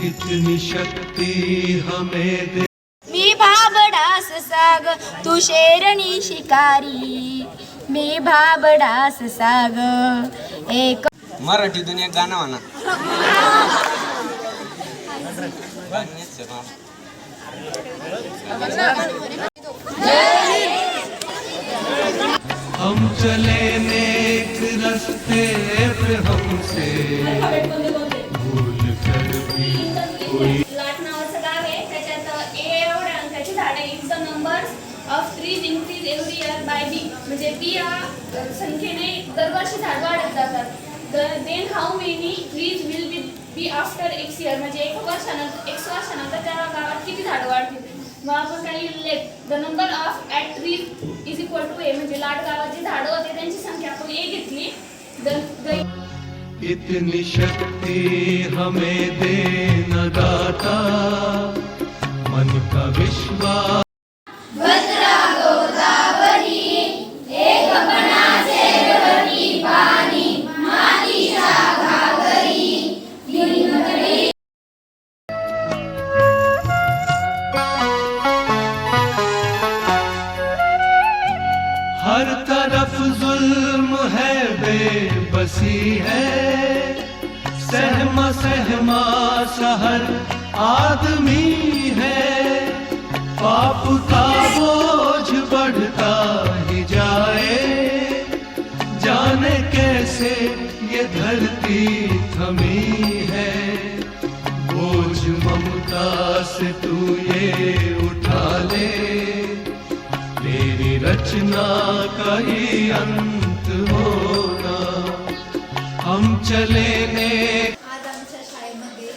इतनी शक्ति हमें दे। मी भाबडास साग तू शेरणी शिकारी, मी भाबडास साग एक मराठीतून एक गाणं म्हणा. हम चले नेक रास्ते पे हमसे भूल कर भी कोई. लाट नावाचं गाव आहे. त्याच्यात एवढ्या अंकाची झाडे is the number of trees increase every year by B. म्हणजे बी या संख्येने दरवर्षी झाड वाढत जातात. Then how many trees will be after X year. म्हणजे एक वर्षानंतर त्या गावात किती झाडं वाढतील. मग आपण काही लिहिलेत. The number of at trees is equal to A. म्हणजे लाट गावात जी झाडं होते त्यांची संख्या आपण ए घेतली. इतनी शक्ति हमें दे न दाता, मन का विश्वास. हर तरफ जुल्म है, बेबसी है, सहमा सहमा शहर आदमी है. पाप का बोझ बढ़ता ही जाए, जाने कैसे ये धरती थमी है. बोझ ममता से तू ये उठा ले, तेरी रचना का ही अंत होना. हम चले ने. आज आमच्या शाळेमध्ये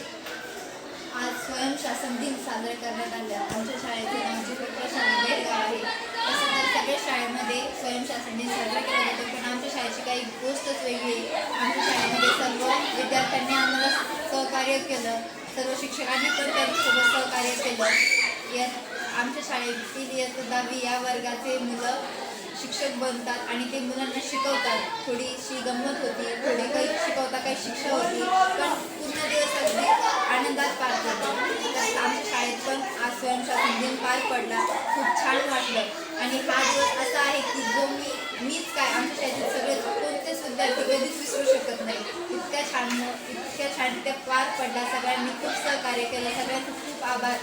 आज स्वयंशासन दिन साजरा करण्यात आला. आमच्या शाळेचे नाव चित्रशाळा बेळगाव आहे. तसं तर सगळ्या शाळेमध्ये स्वयंशासन दिन साजरा केला जातो, पण आमच्या शाळेची काही गोष्टच वेगळी आहे. आमच्या शाळेमध्ये सर्व विद्यार्थ्यांनी आम्हाला सहकार्य केलं, सर्व शिक्षकांनी पण त्यांच्यासोबत सहकार्य केलं. यात आमच्या शाळेतील इयत्ता 10वी या वर्गाचे मुलं शिक्षक बनतात आणि ते मुलांना शिकवतात. थोडीशी गंमत होती, थोडी काही शिकवता काही शिक्षा होती, पण पूर्ण दिवस अगदी आनंदात पार पडतो. तसंच आमच्या शाळेत पण आज स्वयंशासन दिन पार पडला. खूप छान वाटलं आणि हा दिवस असा आहे की जो मीच काय आमच्या शाळेतील सगळे कोणतेच विद्यार्थी कधीच विसरू शकत नाही. इतक्या छान ते पार पडला. सगळ्यांनी खूप सहकार्य केलं. सगळ्यांचे खूप आभार.